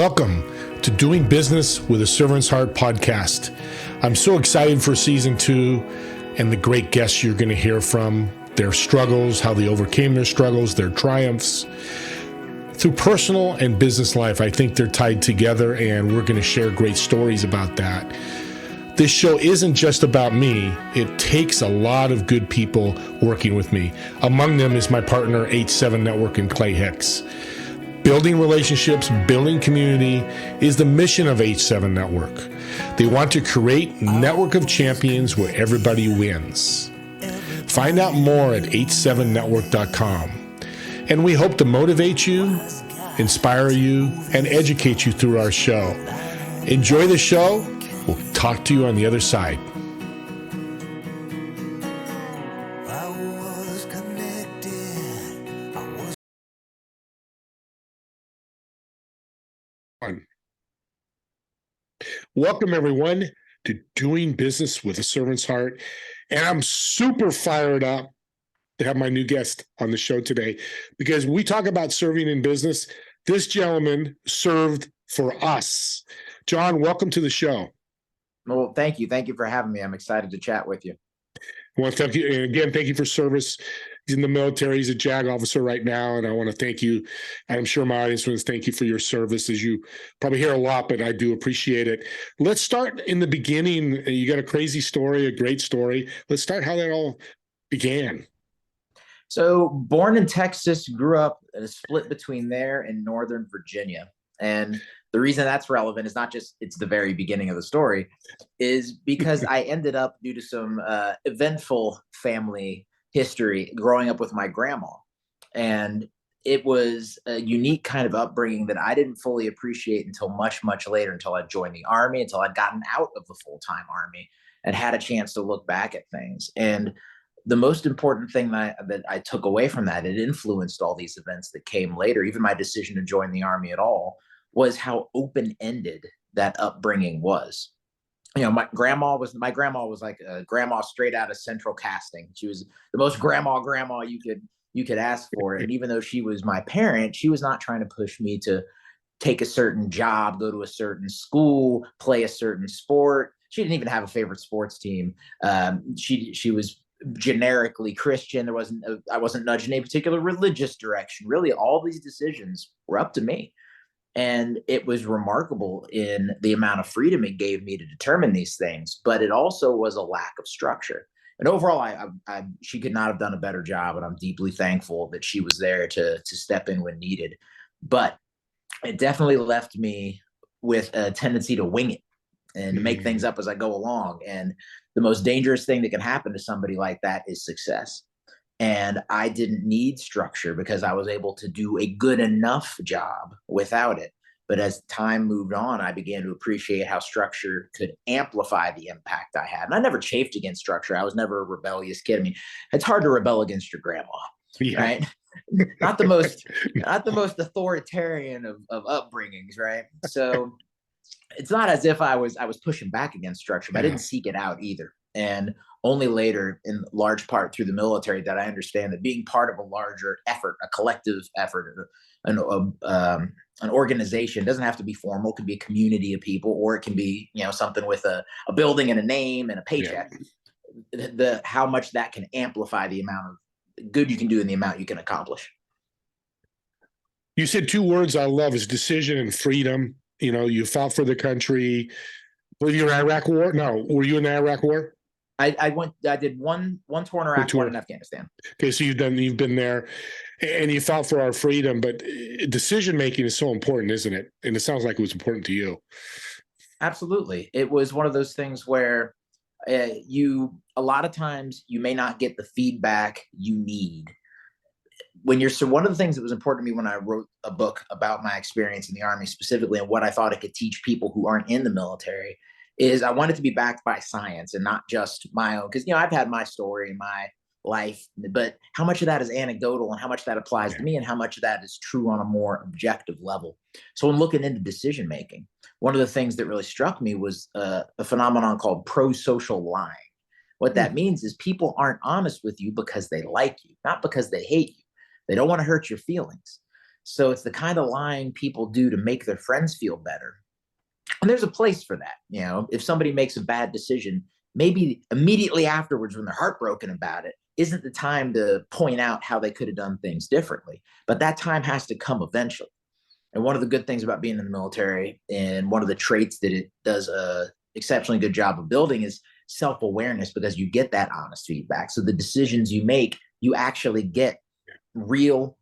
Welcome to Doing Business with a Servant's Heart podcast. I'm so excited for season 2 and the great guests you're going to hear from, their struggles, how they overcame their struggles, their triumphs. Through personal and business life, I think they're tied together, and we're going to share great stories about that. This show isn't just about me. It takes a lot of good people working with me. Among them is my partner, H7 Network, and Clay Hicks. Building relationships, building community is the mission of H7 Network. They want to create a network of champions where everybody wins. Find out more at h7network.com. And we hope to motivate you, inspire you, and educate you through our show. Enjoy the show. We'll talk to you on the other side. Welcome, everyone, to Doing Business with a Servant's Heart. And I'm super fired up to have my new guest on the show today because we talk about serving in business. This gentleman served for us. John, welcome to the show. Well, thank you. Thank you for having me. I'm excited to chat with you. I want to thank you. And again, thank you for service. He's in the military. He's a JAG officer right now. And I want to thank you. I'm sure my audience wants to thank you for your service, as you probably hear a lot, but I do appreciate it. Let's start in the beginning. You got a crazy story, a great story. Let's start how that all began. So born in Texas, grew up in a split between there and Northern Virginia. And the reason that's relevant is not just it's the very beginning of the story, is because I ended up, due to some eventful family history, growing up with my grandma. And it was a unique kind of upbringing that I didn't fully appreciate until much, much later, until I joined the Army, until I'd gotten out of the full-time Army and had a chance to look back at things. And the most important thing that I took away from that, it influenced all these events that came later, even my decision to join the Army at all, was how open-ended that upbringing was. You know, my grandma was like a grandma straight out of Central Casting. She was the most grandma you could ask for. And even though she was my parent, she was not trying to push me to take a certain job, go to a certain school, play a certain sport. She didn't even have a favorite sports team. She was generically Christian. I wasn't nudged in a particular religious direction. Really, all these decisions were up to me. And it was remarkable in the amount of freedom it gave me to determine these things, but it also was a lack of structure. And overall, she could not have done a better job, and I'm deeply thankful that she was there to step in when needed. But it definitely left me with a tendency to wing it and to make things up as I go along. And the most dangerous thing that can happen to somebody like that is success. And I didn't need structure because I was able to do a good enough job without it. But as time moved on, I began to appreciate how structure could amplify the impact I had. And I never chafed against structure. I was never a rebellious kid. I mean, it's hard to rebel against your grandma, right? Not the most authoritarian of upbringings, right? So it's not as if I was pushing back against structure, but I didn't seek it out either. And only later, in large part through the military, that I understand that being part of a larger effort, a collective effort, an organization doesn't have to be formal. It can be a community of people, or it can be, something with a building and a name and a paycheck. Yeah. How much that can amplify the amount of good you can do and the amount you can accomplish. You said two words I love is decision and freedom. You fought for the country. Were you in the Iraq War? No. Were you in the Iraq War? I did one tour in Iraq, one in Afghanistan. Okay, so you've been there, and you fought for our freedom. But decision making is so important, isn't it? And it sounds like it was important to you. Absolutely, it was one of those things where a lot of times you may not get the feedback you need. One of the things that was important to me when I wrote a book about my experience in the Army specifically, and what I thought it could teach people who aren't in the military, is I wanted to be backed by science and not just my own. Because, I've had my story in my life, but how much of that is anecdotal and how much that applies to me and how much of that is true on a more objective level. So when looking into decision making, one of the things that really struck me was a phenomenon called pro-social lying. What that means is people aren't honest with you because they like you, not because they hate you. They don't want to hurt your feelings. So it's the kind of lying people do to make their friends feel better. And there's a place for that. If somebody makes a bad decision, maybe immediately afterwards when they're heartbroken about it, isn't the time to point out how they could have done things differently. But that time has to come eventually. And one of the good things about being in the military, and one of the traits that it does a exceptionally good job of building, is self-awareness, because you get that honest feedback. So the decisions you make, you actually get real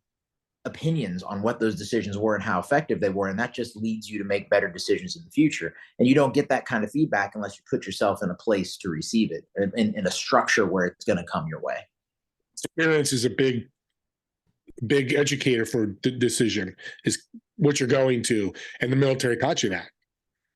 opinions on what those decisions were and how effective they were. And that just leads you to make better decisions in the future. And you don't get that kind of feedback unless you put yourself in a place to receive it, in a structure where it's going to come your way. Experience is a big educator for the decision, is what you're going to. And the military taught you that.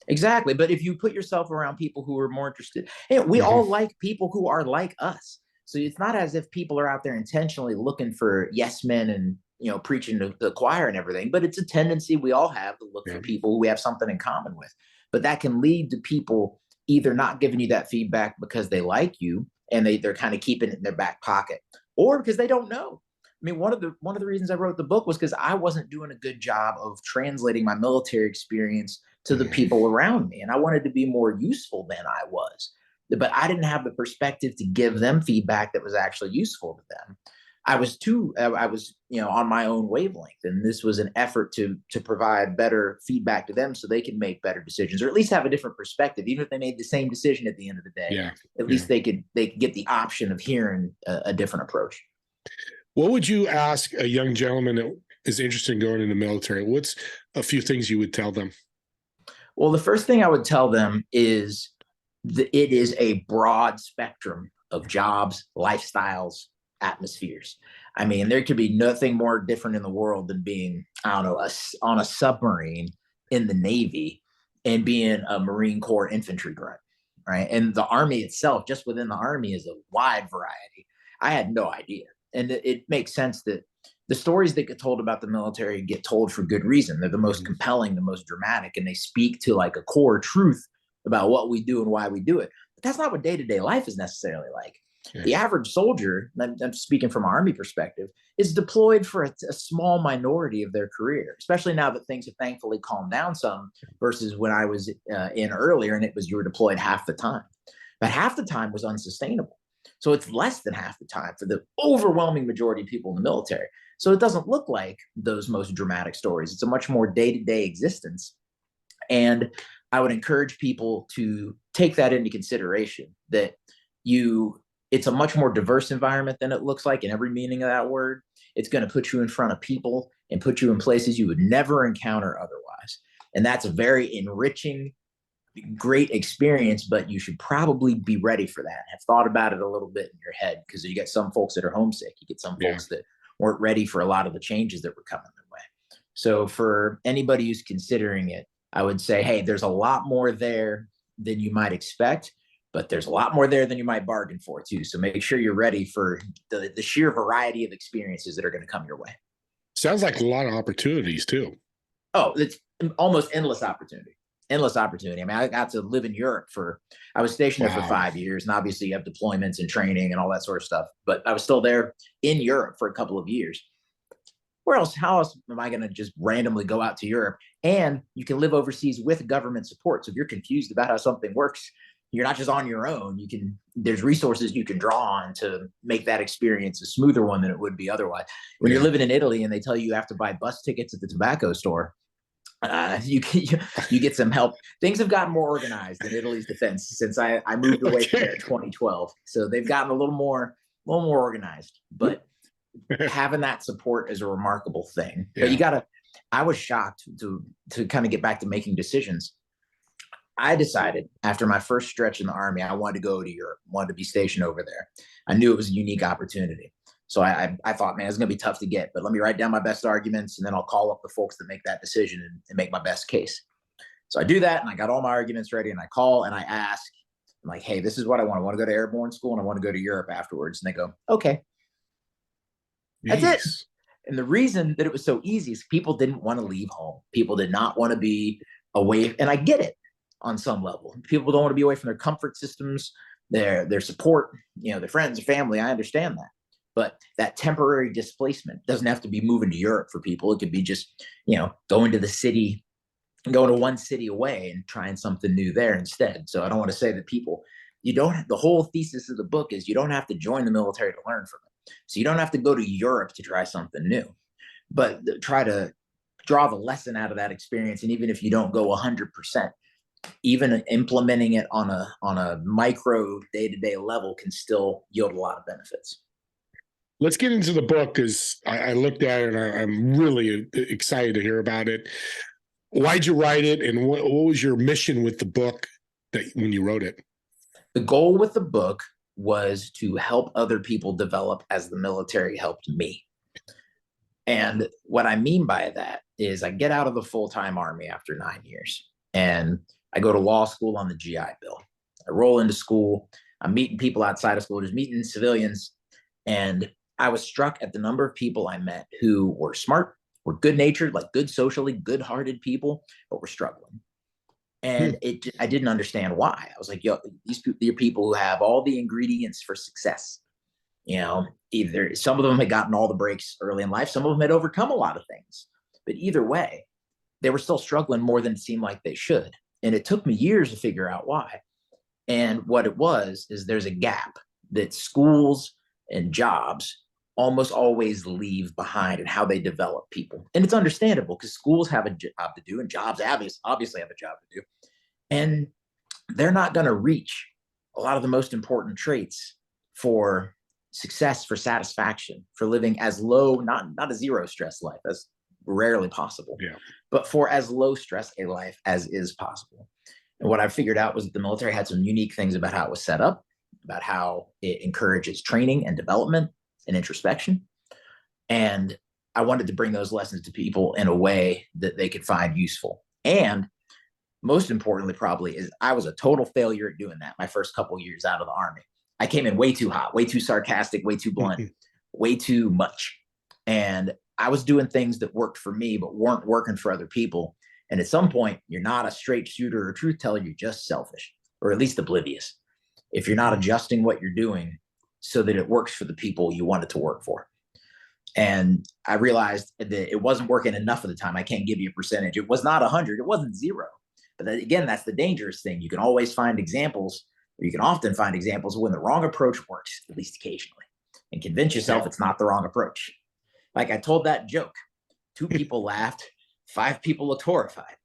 Exactly. But if you put yourself around people who are more interested, we all like people who are like us. So it's not as if people are out there intentionally looking for yes men and, preaching to the choir and everything, but it's a tendency we all have to look for people who we have something in common with. But that can lead to people either not giving you that feedback because they like you and they're kind of keeping it in their back pocket, or because they don't know. I mean, one of the reasons I wrote the book was because I wasn't doing a good job of translating my military experience to the people around me. And I wanted to be more useful than I was, but I didn't have the perspective to give them feedback that was actually useful to them. I was on my own wavelength, and this was an effort to provide better feedback to them so they can make better decisions, or at least have a different perspective. Even if they made the same decision at the end of the day, at least they could get the option of hearing a different approach. What would you ask a young gentleman that is interested in going in the military? What's a few things you would tell them? Well, the first thing I would tell them is that it is a broad spectrum of jobs, lifestyles, atmospheres. I mean, there could be nothing more different in the world than being, on a submarine in the Navy and being a Marine Corps infantry grunt, right? And the Army itself, just within the Army, is a wide variety. I had no idea. And it makes sense that the stories that get told about the military get told for good reason. They're the most compelling, the most dramatic, and they speak to like a core truth about what we do and why we do it. But that's not what day-to-day life is necessarily like. The average soldier, I'm speaking from an Army perspective, is deployed for a small minority of their career, especially now that things have thankfully calmed down some versus when I was in earlier, and it was you were deployed half the time. But half the time was unsustainable. So it's less than half the time for the overwhelming majority of people in the military. So it doesn't look like those most dramatic stories. It's a much more day-to-day existence. And I would encourage people to take that into consideration, that it's a much more diverse environment than it looks like in every meaning of that word. It's going to put you in front of people and put you in places you would never encounter otherwise. And that's a very enriching, great experience, but you should probably be ready for that. Have thought about it a little bit in your head, because you get some folks that are homesick. You get some folks that weren't ready for a lot of the changes that were coming their way. So for anybody who's considering it, I would say, hey, there's a lot more there than you might expect, but there's a lot more there than you might bargain for too. So make sure you're ready for the sheer variety of experiences that are going to come your way. Sounds like a lot of opportunities too. Oh, it's almost endless opportunity. Endless opportunity. I mean, I got to live in Europe I was stationed there for 5 years, and obviously you have deployments and training and all that sort of stuff, but I was still there in Europe for a couple of years. How else am I going to just randomly go out to Europe? And you can live overseas with government support. So if you're confused about how something works, you're not just on your own. There's resources you can draw on to make that experience a smoother one than it would be otherwise. When you're living in Italy and they tell you have to buy bus tickets at the tobacco store, you get some help. Things have gotten more organized in Italy's defense since I moved away from there in 2012. So they've gotten a little more organized, but having that support is a remarkable thing. But I was shocked to kind of get back to making decisions. I decided after my first stretch in the Army, I wanted to go to Europe, wanted to be stationed over there. I knew it was a unique opportunity. So I thought, man, it's going to be tough to get, but let me write down my best arguments, and then I'll call up the folks that make that decision and make my best case. So I do that, and I got all my arguments ready, and I call and I ask, I'm like, hey, this is what I want. I want to go to airborne school, and I want to go to Europe afterwards. And they go, okay. That's it. And the reason that it was so easy is people didn't want to leave home. People did not want to be away. And I get it on some level. People don't want to be away from their comfort systems, their support, their friends, their family. I understand that. But that temporary displacement doesn't have to be moving to Europe for people. It could be just, going to the city, going to one city away and trying something new there instead. So I don't want to say that the whole thesis of the book is you don't have to join the military to learn from it. So you don't have to go to Europe to try something new, but try to draw the lesson out of that experience. And even if you don't go 100%, even implementing it on a micro day-to-day level can still yield a lot of benefits. Let's get into the book, because I looked at it and I'm really excited to hear about it. Why'd you write it, and what was your mission with the book when you wrote it? The goal with the book was to help other people develop as the military helped me. And what I mean by that is I get out of the full-time Army after 9 years, and I go to law school on the GI Bill. I roll into school. I'm meeting people outside of school, just meeting civilians. And I was struck at the number of people I met who were smart, were good-natured, like good socially, good-hearted people, but were struggling. And I didn't understand why. I was like, these are people who have all the ingredients for success. Either some of them had gotten all the breaks early in life, some of them had overcome a lot of things. But either way, they were still struggling more than it seemed like they should. And it took me years to figure out why. And what it was is there's a gap that schools and jobs almost always leave behind in how they develop people. And it's understandable because schools have a job to do and jobs obviously have a job to do. And they're not going to reach a lot of the most important traits for success, for satisfaction, for living as low, not a zero stress life. That's rarely possible, but for as low stress a life as is possible. And what I figured out was that the military had some unique things about how it was set up, about how it encourages training and development and introspection. And I wanted to bring those lessons to people in a way that they could find useful. And most importantly, probably, is I was a total failure at doing that my first couple of years out of the Army. I came in way too hot, way too sarcastic, way too blunt, way too much. And I was doing things that worked for me, but weren't working for other people. And at some point, you're not a straight shooter or truth teller, you're just selfish, or at least oblivious. If you're not adjusting what you're doing so that it works for the people you want it to work for. And I realized that it wasn't working enough of the time. I can't give you a percentage. It was not 100. It wasn't 0. But again, that's the dangerous thing. You can always find examples, or you can often find examples when the wrong approach works, at least occasionally, and convince yourself it's not the wrong approach. Like I told that joke, 2 people laughed, 5 people looked horrified.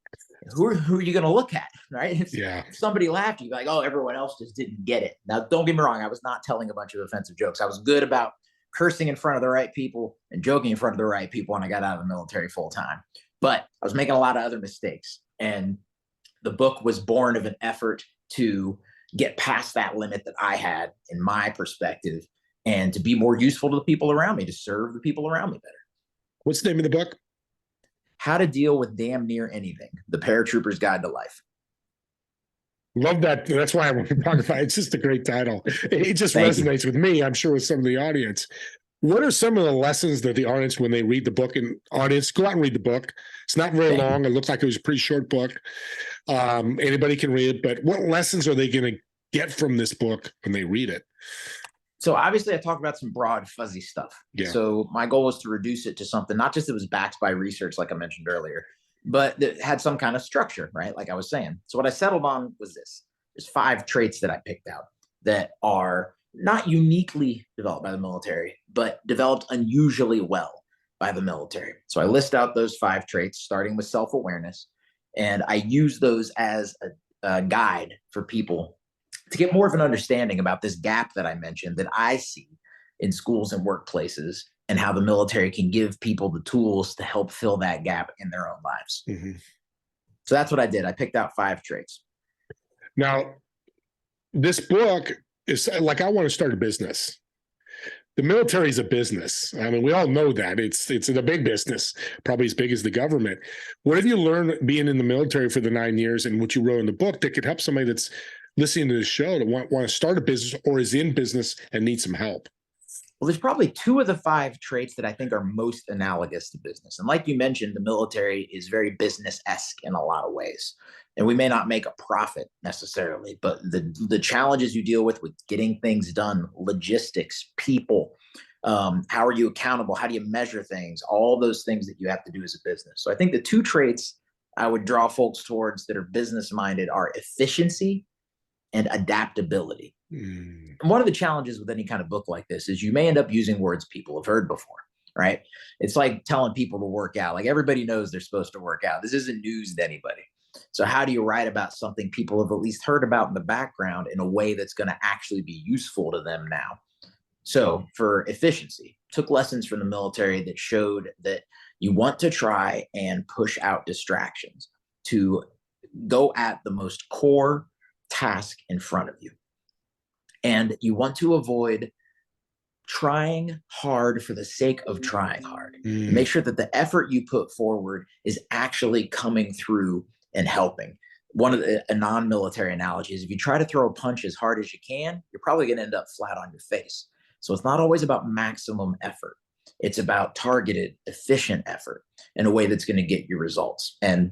Who are you going to look at, right? If somebody laughed, you'd be like, oh, everyone else just didn't get it. Now, don't get me wrong. I was not telling a bunch of offensive jokes. I was good about cursing in front of the right people and joking in front of the right people when I got out of the military full time. But I was making a lot of other mistakes. And the book was born of an effort to get past that limit that I had in my perspective and to be more useful to the people around me, to serve the people around me better. What's the name of the book? How to Deal with Damn Near Anything, The Paratrooper's Guide to Life. Love that. That's why I want to talk about it. It's just a great title. It just resonates with me, I'm sure with some of the audience. What are some of the lessons that the audience, when they read the book, and audience, go out and read the book. It's not very long. It looks like it was a pretty short book. Anybody can read it, but what lessons are they going to get from this book when they read it? So obviously I talked about some broad, fuzzy stuff. So my goal was to reduce it to something, not just that was backed by research, like I mentioned earlier, but that had some kind of structure, right? Like I was saying. So what I settled on was this. There's 5 traits that I picked out that are not uniquely developed by the military, but developed unusually well by the military. So I list out those 5 traits, starting with self-awareness, and I use those as a guide for people to get more of an understanding about this gap that I mentioned that I see in schools and workplaces, and how the military can give people the tools to help fill that gap in their own lives. So that's what I did. I picked out 5 traits. Now, this book is like, I want to start a business. The military is a business. I mean, we all know that. It's a big business, probably as big as the government. What have you learned being in the military for the 9 years, and what you wrote in the book that could help somebody that's listening to this show to want to start a business or is in business and need some help? Well, there's probably 2 of the 5 traits that I think are most analogous to business. And like you mentioned, the military is very business-esque in a lot of ways. And we may not make a profit necessarily, but the challenges you deal with getting things done, logistics, people, How are you accountable? How do you measure things? All those things that you have to do as a business. So I think the two traits I would draw folks towards that are business minded are efficiency and adaptability. And one of the challenges with any kind of book like this is you may end up using words people have heard before, right? It's like telling people to work out. Like everybody knows they're supposed to work out. This isn't news to anybody. So how do you write about something people have at least heard about in the background in a way that's going to actually be useful to them now? So for efficiency, took lessons from the military that showed that you want to try and push out distractions to go at the most core task in front of you. And you want to avoid trying hard for the sake of trying hard. Make sure that the effort you put forward is actually coming through and helping. One of a non-military analogy is if you try to throw a punch as hard as you can, you're probably going to end up flat on your face. So it's not always about maximum effort. It's about targeted, efficient effort in a way that's going to get you results. And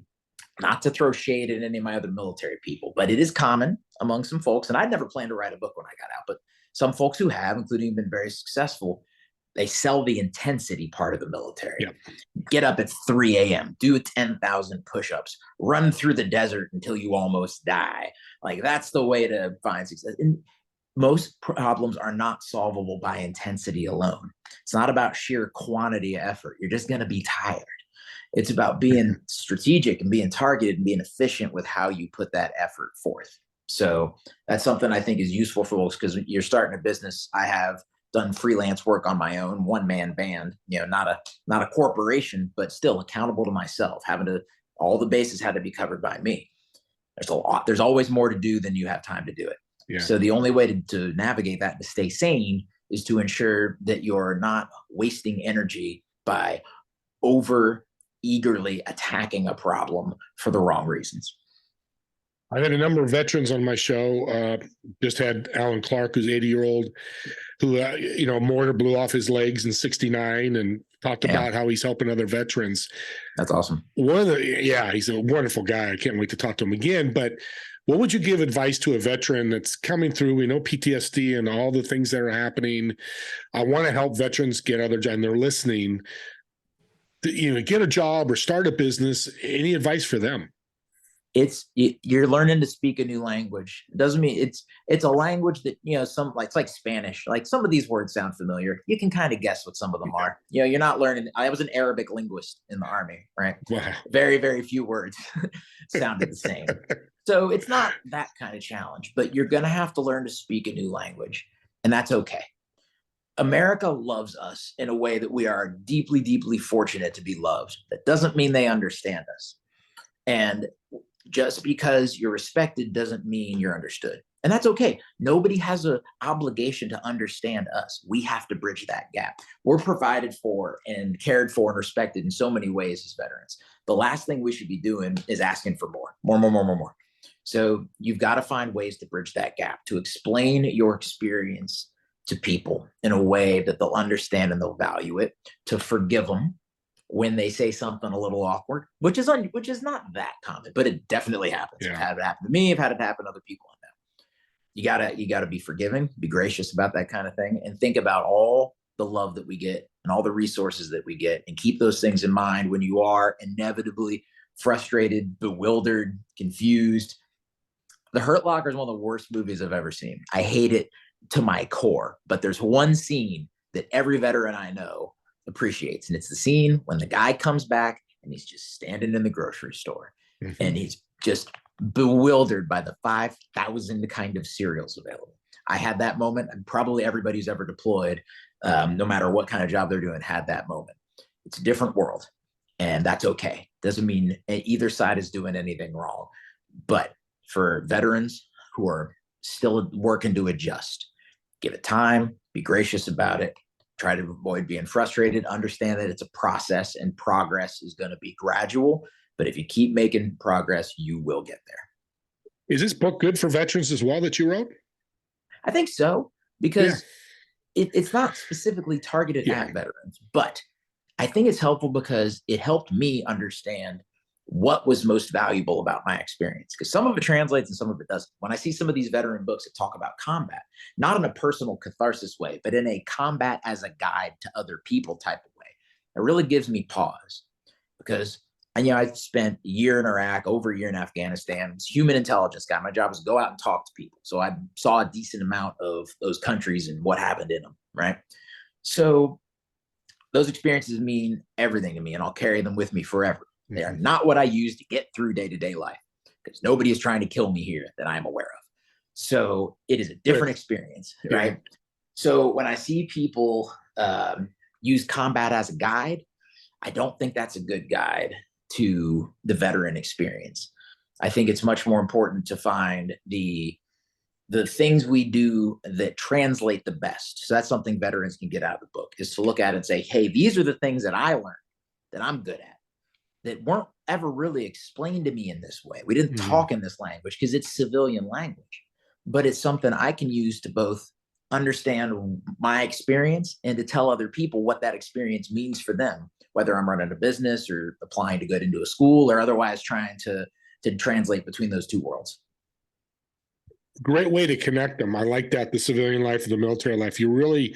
not to throw shade at any of my other military people, but it is common among some folks, and I'd never planned to write a book when I got out, but some folks who have, including been very successful, they sell the intensity part of the military. Yep. Get up at 3 a.m., do 10,000 push-ups, run through the desert until you almost die. Like that's the way to find success. And most problems are not solvable by intensity alone. It's not about sheer quantity of effort. You're just going to be tired. It's about being strategic and being targeted and being efficient with how you put that effort forth. So that's something I think is useful for folks because you're starting a business. I have done freelance work on my own, one-man band, not a corporation, but still accountable to myself, all the bases had to be covered by me. There's always more to do than you have time to do it. Yeah. So the only way to navigate that, to stay sane, is to ensure that you're not wasting energy by eagerly attacking a problem for the wrong reasons. I've had a number of veterans on my show. Just had Alan Clark, who's 80-year-old, who, a mortar blew off his legs in '69 and talked about how he's helping other veterans. That's awesome. He's a wonderful guy. I can't wait to talk to him again. But what would you give advice to a veteran that's coming through? We know PTSD and all the things that are happening. I want to help veterans get other jobs, and they're listening. Get a job or start a business. Any advice for them? You're learning to speak a new language. It doesn't mean it's a language that, it's like Spanish. Like some of these words sound familiar. You can kind of guess what some of them are. You're not learning. I was an Arabic linguist in the Army, right? Wow. Very, very few words sounded the same. So it's not that kind of challenge, but you're going to have to learn to speak a new language, and that's okay. America loves us in a way that we are deeply, deeply fortunate to be loved. That doesn't mean they understand us. And just because you're respected doesn't mean you're understood. And that's okay. Nobody has an obligation to understand us. We have to bridge that gap. We're provided for and cared for and respected in so many ways as veterans. The last thing we should be doing is asking for more. So you've got to find ways to bridge that gap, to explain your experience to people in a way that they'll understand and they'll value it, to forgive them when they say something a little awkward, which is not that common, but it definitely happens. Yeah. I've had it happen to me. I've had it happen to other people. You gotta be forgiving, be gracious about that kind of thing, and think about all the love that we get and all the resources that we get, and keep those things in mind when you are inevitably frustrated, bewildered, confused. The Hurt Locker is one of the worst movies I've ever seen. I hate it to my core, but there's one scene that every veteran I know appreciates, and it's the scene when the guy comes back and he's just standing in the grocery store, and he's just bewildered by the 5,000 kind of cereals available. I had that moment, and probably everybody who's ever deployed, no matter what kind of job they're doing, had that moment. It's a different world, and that's okay. Doesn't mean either side is doing anything wrong. But for veterans who are still working to adjust, give it time, be gracious about it, try to avoid being frustrated, understand that it's a process and progress is going to be gradual. But if you keep making progress, you will get there. Is this book good for veterans as well that you wrote? I think so, because it's not specifically targeted at veterans, but I think it's helpful because it helped me understand what was most valuable about my experience, because some of it translates and some of it doesn't. When I see some of these veteran books that talk about combat, not in a personal catharsis way, but in a combat as a guide to other people type of way, it really gives me pause. Because I spent a year in Iraq, over a year in Afghanistan. I was a human intelligence guy. My job was to go out and talk to people. So I saw a decent amount of those countries and what happened in them, right? So those experiences mean everything to me, and I'll carry them with me forever. They are not what I use to get through day-to-day life, because nobody is trying to kill me here that I'm aware of. So it is a different experience, right? So when I see people use combat as a guide, I don't think that's a good guide to the veteran experience. I think it's much more important to find the things we do that translate the best. So that's something veterans can get out of the book, is to look at it and say, hey, these are the things that I learned that I'm good at, that weren't ever really explained to me in this way. We didn't talk in this language because it's civilian language, but it's something I can use to both understand my experience and to tell other people what that experience means for them, whether I'm running a business or applying to get into a school or otherwise trying to translate between those two worlds. Great way to connect them. I like that, the civilian life and the military life. You really,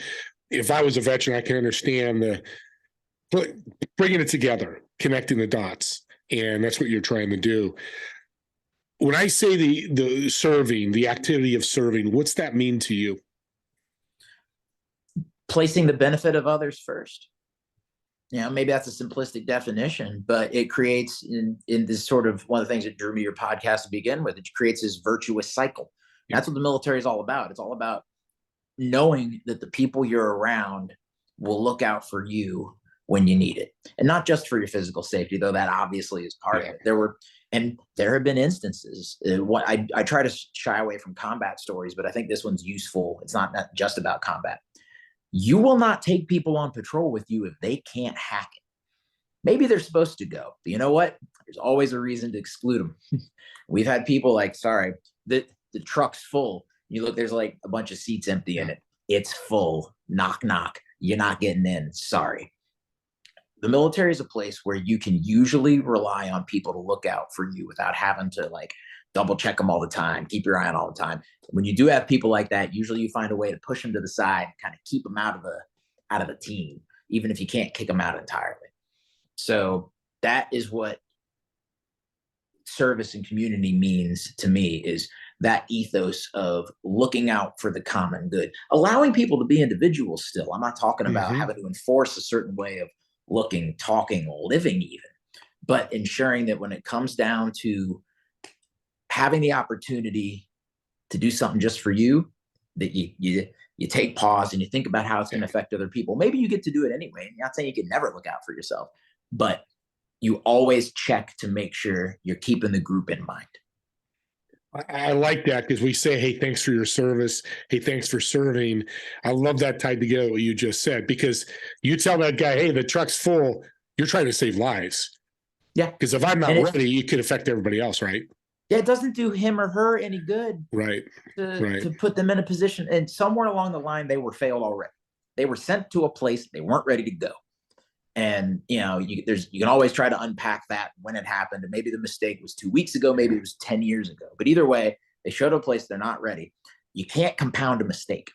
if I was a veteran, I can understand bringing it together, connecting the dots, and that's what you're trying to do. When I say the serving, the activity of serving, what's that mean to you? Placing the benefit of others first. Maybe that's a simplistic definition, but it creates in this sort of one of the things that drew me your podcast to begin with. It creates this virtuous cycle. That's what the military is all about. It's all about knowing that the people you're around will look out for you when you need it, and not just for your physical safety, though that obviously is part of it. There have been instances. I try to shy away from combat stories, but I think this one's useful. It's not just about combat. You will not take people on patrol with you if they can't hack it. Maybe they're supposed to go, but you know what? There's always a reason to exclude them. We've had people like, sorry, the truck's full. You look, there's like a bunch of seats empty in it. It's full. Knock, knock. You're not getting in. Sorry. The military is a place where you can usually rely on people to look out for you without having to like double check them all the time, keep your eye on all the time. When you do have people like that, usually you find a way to push them to the side, kind of keep them out of the team, even if you can't kick them out entirely. So that is what service and community means to me, is that ethos of looking out for the common good, allowing people to be individuals still. I'm not talking about having to enforce a certain way of looking, talking, living even, but ensuring that when it comes down to having the opportunity to do something just for you, that you take pause and you think about how it's going to affect other people. Maybe you get to do it anyway. I'm not saying you can never look out for yourself, but you always check to make sure you're keeping the group in mind. I like that, because we say, hey, thanks for your service. Hey, thanks for serving. I love that tied together, what you just said, because you tell that guy, hey, the truck's full. You're trying to save lives. Yeah. Because if I'm not ready, it could affect everybody else, right? Yeah, it doesn't do him or her any good. Right. To put them in a position. And somewhere along the line, they were failed already. They were sent to a place they weren't ready to go. And, you can always try to unpack that when it happened. And maybe the mistake was 2 weeks ago. Maybe it was 10 years ago. But either way, they showed a place they're not ready. You can't compound a mistake.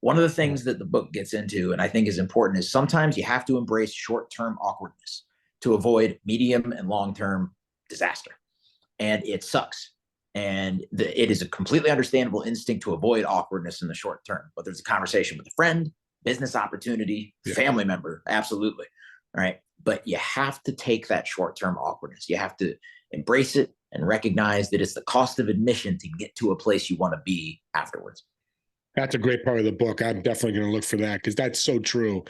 One of the things that the book gets into, and I think is important, is sometimes you have to embrace short-term awkwardness to avoid medium and long-term disaster. And it sucks. And it is a completely understandable instinct to avoid awkwardness in the short term. But there's a conversation with a friend, business opportunity, family member, absolutely. Right. But you have to take that short-term awkwardness. You have to embrace it and recognize that it's the cost of admission to get to a place you want to be afterwards. That's a great part of the book. I'm definitely going to look for that, because that's so true.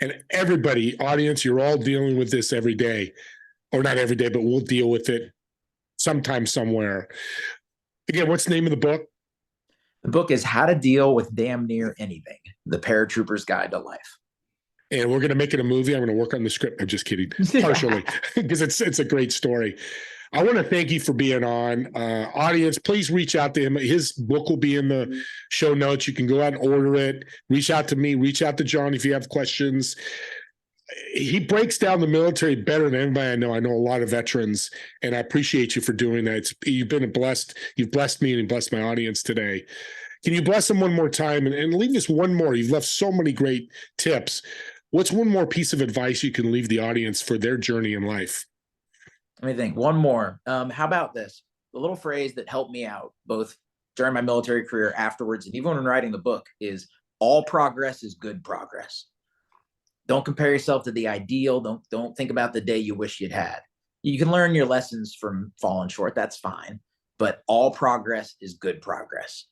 And everybody, audience, you're all dealing with this every day, or not every day, but we'll deal with it sometime, somewhere. Again, what's the name of the book? The book is How to Deal with Damn Near Anything, The Paratrooper's Guide to Life. And we're going to make it a movie. I'm going to work on the script. I'm just kidding, partially, because it's a great story. I want to thank you for being on. Audience, please reach out to him. His book will be in the show notes. You can go out and order it. Reach out to me. Reach out to John if you have questions. he breaks down the military better than anybody I know. I know a lot of veterans, and I appreciate you for doing that. You've blessed me and blessed my audience today. Can you bless them one more time and leave us one more? You've left so many great tips. What's one more piece of advice you can leave the audience for their journey in life? Let me think. One more. How about this? The little phrase that helped me out both during my military career, afterwards, and even when writing the book is all progress is good progress. Don't compare yourself to the ideal. Don't think about the day you wish you'd had. You can learn your lessons from falling short. That's fine. But all progress is good progress.